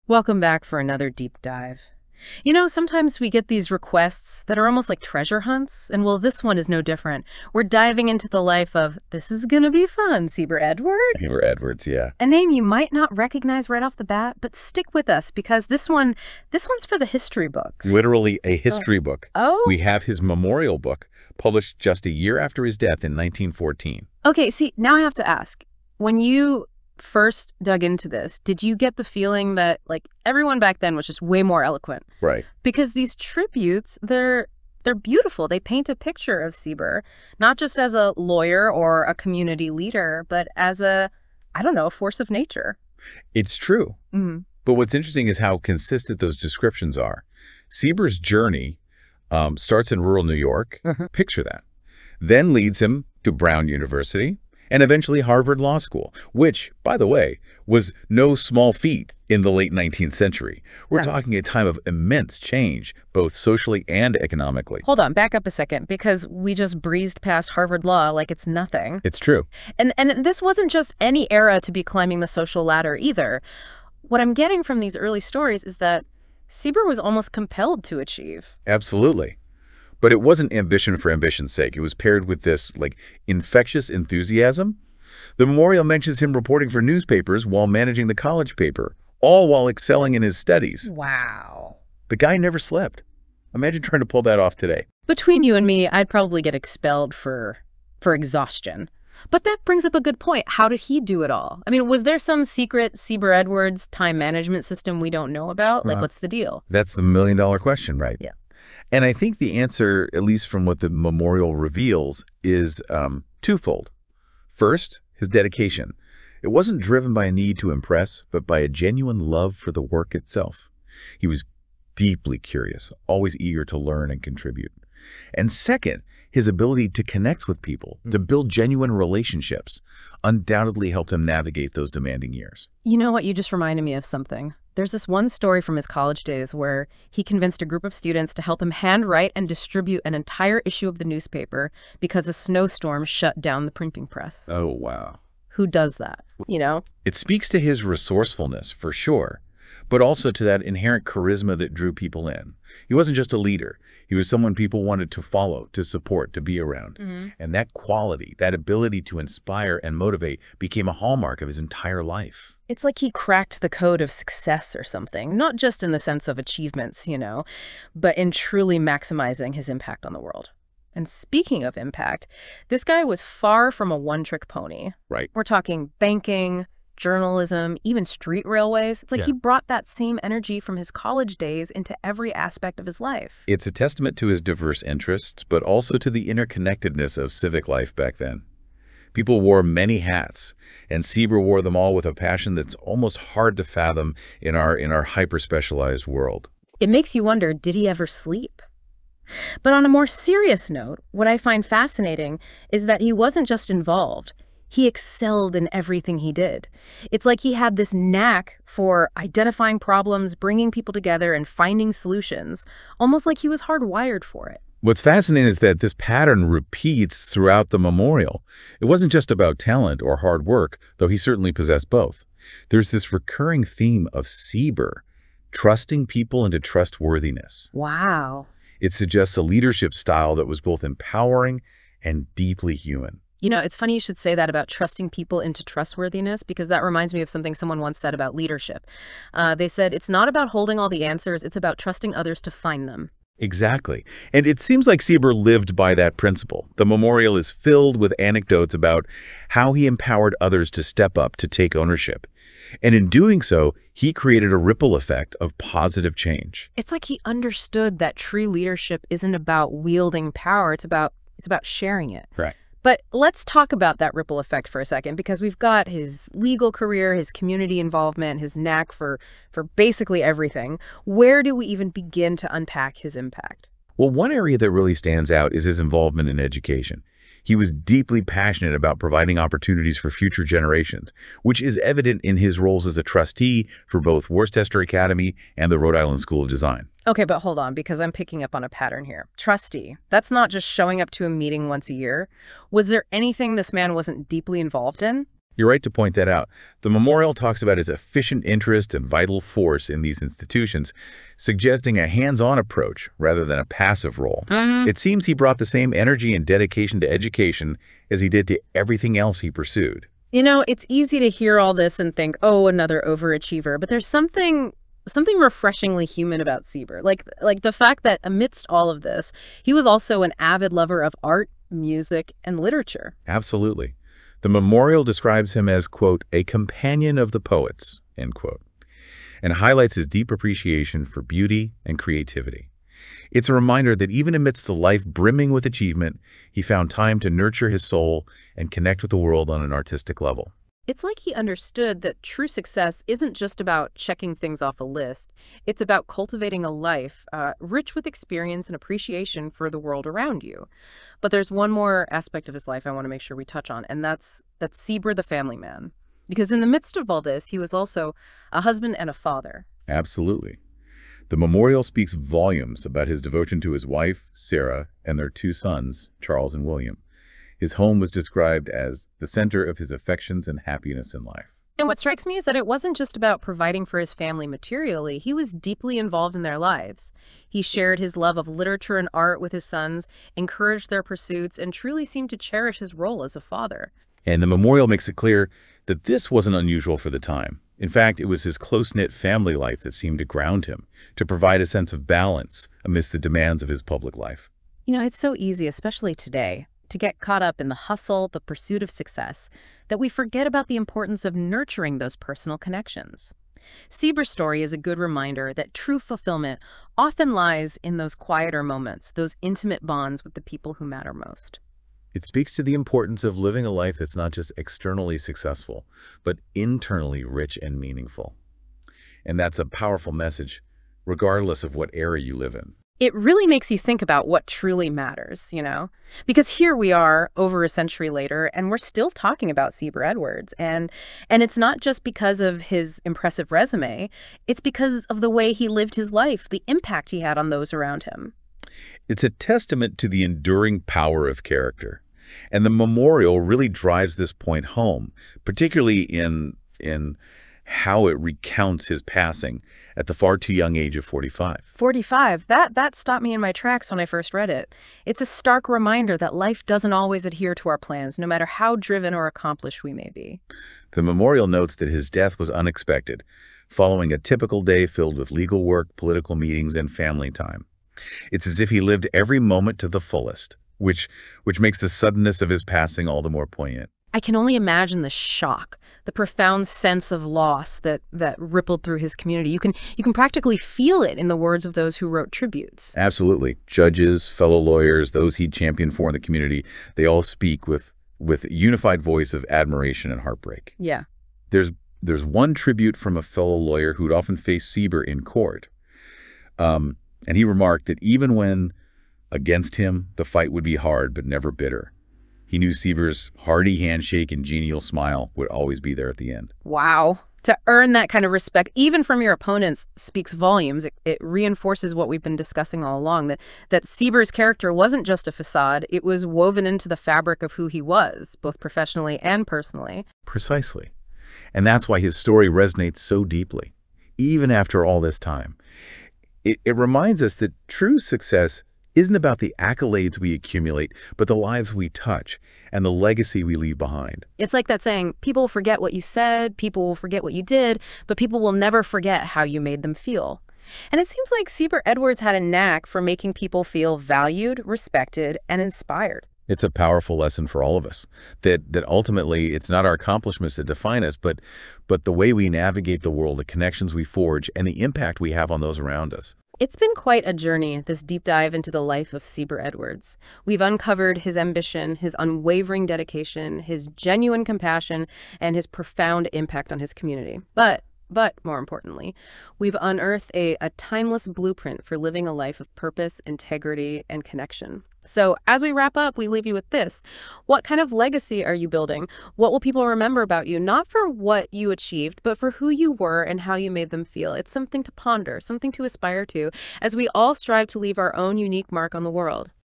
Welcome back for another deep dive. Sometimes we get these requests that are almost like treasure hunts, and well, this one is no different. We're diving into the life of, this is gonna be fun, Seeber Edwards. Seeber Edwards, yeah. A name you might not recognize right off the bat, but stick with us because this one's for the history books. Literally a history book. Oh? We have his memorial book, published just a year after his death in 1914. Okay, see, now I have to ask. When you first dug into this, did you get the feeling that, like, everyone back then was just way more eloquent? Right. Because these tributes, they're beautiful. They paint a picture of Seeber, not just as a lawyer or a community leader, but as a force of nature. It's true. Mm-hmm. But what's interesting is how consistent those descriptions are. Seeber's journey starts in rural New York. Picture that. Then leads him to Brown University and eventually Harvard Law School, which, by the way, was no small feat in the late 19th century. We're talking a time of immense change, both socially and economically. Hold on, back up a second, because we just breezed past Harvard Law like it's nothing. It's true. And this wasn't just any era to be climbing the social ladder either. What I'm getting from these early stories is that Seeber was almost compelled to achieve. Absolutely. But it wasn't ambition for ambition's sake. It was paired with this, like, infectious enthusiasm. The memorial mentions him reporting for newspapers while managing the college paper, all while excelling in his studies. Wow. The guy never slept. Imagine trying to pull that off today. Between you and me, I'd probably get expelled for exhaustion. But that brings up a good point. How did he do it all? I mean, was there some secret Seeber Edwards time management system we don't know about? Like, what's the deal? That's the million-dollar question, right? Yeah. And I think the answer, at least from what the memorial reveals, is twofold. First, his dedication. It wasn't driven by a need to impress, but by a genuine love for the work itself. He was deeply curious, always eager to learn and contribute. And second, his ability to connect with people, to build genuine relationships, undoubtedly helped him navigate those demanding years. You know what? You just reminded me of something. There's this one story from his college days where he convinced a group of students to help him handwrite and distribute an entire issue of the newspaper because a snowstorm shut down the printing press. Oh, wow. Who does that, It speaks to his resourcefulness, for sure, but also to that inherent charisma that drew people in. He wasn't just a leader. He was someone people wanted to follow, to support, to be around. And that quality, that ability to inspire and motivate became a hallmark of his entire life. It's like he cracked the code of success or something, not just in the sense of achievements, but in truly maximizing his impact on the world. And speaking of impact, this guy was far from a one-trick pony. Right. We're talking banking, journalism, even street railways. It's like he brought that same energy from his college days into every aspect of his life. It's a testament to his diverse interests, but also to the interconnectedness of civic life back then. People wore many hats, and Seeber wore them all with a passion that's almost hard to fathom in our hyper-specialized world. It makes you wonder, did he ever sleep? But on a more serious note, what I find fascinating is that he wasn't just involved. He excelled in everything he did. It's like he had this knack for identifying problems, bringing people together, and finding solutions, almost like he was hardwired for it. What's fascinating is that this pattern repeats throughout the memorial. It wasn't just about talent or hard work, though he certainly possessed both. There's this recurring theme of Seeber, trusting people into trustworthiness. Wow. It suggests a leadership style that was both empowering and deeply human. It's funny you should say that about trusting people into trustworthiness, because that reminds me of something someone once said about leadership. They said, it's not about holding all the answers, it's about trusting others to find them. Exactly. And it seems like Seeber lived by that principle. The memorial is filled with anecdotes about how he empowered others to step up, to take ownership. And in doing so, he created a ripple effect of positive change. It's like he understood that true leadership isn't about wielding power, it's about sharing it. Right. But let's talk about that ripple effect for a second, because we've got his legal career, his community involvement, his knack for basically everything. Where do we even begin to unpack his impact? Well, one area that really stands out is his involvement in education. He was deeply passionate about providing opportunities for future generations, which is evident in his roles as a trustee for both Worcester Academy and the Rhode Island School of Design. Okay, but hold on, because I'm picking up on a pattern here. Trustee, that's not just showing up to a meeting once a year. Was there anything this man wasn't deeply involved in? You're right to point that out. The memorial talks about his efficient interest and vital force in these institutions, suggesting a hands-on approach rather than a passive role. It seems he brought the same energy and dedication to education as he did to everything else he pursued. You know, it's easy to hear all this and think, oh, another overachiever, but there's something refreshingly human about Seeber. Like the fact that amidst all of this, he was also an avid lover of art, music, and literature. Absolutely. The memorial describes him as, quote, a companion of the poets, end quote, and highlights his deep appreciation for beauty and creativity. It's a reminder that even amidst a life brimming with achievement, he found time to nurture his soul and connect with the world on an artistic level. It's like he understood that true success isn't just about checking things off a list. It's about cultivating a life rich with experience and appreciation for the world around you. But there's one more aspect of his life I want to make sure we touch on, and that's Seeber the family man. Because in the midst of all this, he was also a husband and a father. Absolutely. The memorial speaks volumes about his devotion to his wife, Sarah, and their two sons, Charles and William. His home was described as the center of his affections and happiness in life. And what strikes me is that it wasn't just about providing for his family materially. He was deeply involved in their lives. He shared his love of literature and art with his sons, encouraged their pursuits, and truly seemed to cherish his role as a father. And the memorial makes it clear that this wasn't unusual for the time. In fact, it was his close-knit family life that seemed to ground him, to provide a sense of balance amidst the demands of his public life. You know, it's so easy, especially today, to get caught up in the hustle, the pursuit of success, that we forget about the importance of nurturing those personal connections. Seeber's story is a good reminder that true fulfillment often lies in those quieter moments, those intimate bonds with the people who matter most. It speaks to the importance of living a life that's not just externally successful, but internally rich and meaningful. And that's a powerful message, regardless of what era you live in. It really makes you think about what truly matters, you know? Because here we are over a century later, and we're still talking about Seeber Edwards. And it's not just because of his impressive resume, it's because of the way he lived his life, the impact he had on those around him. It's a testament to the enduring power of character. And the memorial really drives this point home, particularly in how it recounts his passing at the far too young age of 45. 45, that stopped me in my tracks when I first read it. It's a stark reminder that life doesn't always adhere to our plans, no matter how driven or accomplished we may be. The memorial notes that his death was unexpected, following a typical day filled with legal work, political meetings, and family time. It's as if he lived every moment to the fullest, which makes the suddenness of his passing all the more poignant. I can only imagine the shock, the profound sense of loss that rippled through his community. You can practically feel it in the words of those who wrote tributes. Absolutely. Judges, fellow lawyers, those he championed for in the community, they all speak with a unified voice of admiration and heartbreak. Yeah. There's one tribute from a fellow lawyer who'd often faced Seeber in court. And he remarked that even when against him, the fight would be hard but never bitter. He knew Seeber's hearty handshake and genial smile would always be there at the end. Wow. To earn that kind of respect, even from your opponents, speaks volumes. It reinforces what we've been discussing all along, that Seeber's character wasn't just a facade. It was woven into the fabric of who he was, both professionally and personally. Precisely. And that's why his story resonates so deeply, even after all this time. It reminds us that true success isn't about the accolades we accumulate, but the lives we touch and the legacy we leave behind. It's like that saying, people will forget what you said, people will forget what you did, but people will never forget how you made them feel. And it seems like Seeber Edwards had a knack for making people feel valued, respected, and inspired. It's a powerful lesson for all of us, that ultimately it's not our accomplishments that define us, but the way we navigate the world, the connections we forge, and the impact we have on those around us. It's been quite a journey, this deep dive into the life of Seeber Edwards. We've uncovered his ambition, his unwavering dedication, his genuine compassion, and his profound impact on his community. But more importantly, we've unearthed a timeless blueprint for living a life of purpose, integrity, and connection. So as we wrap up, we leave you with this. What kind of legacy are you building? What will people remember about you? Not for what you achieved, but for who you were and how you made them feel. It's something to ponder, something to aspire to, as we all strive to leave our own unique mark on the world.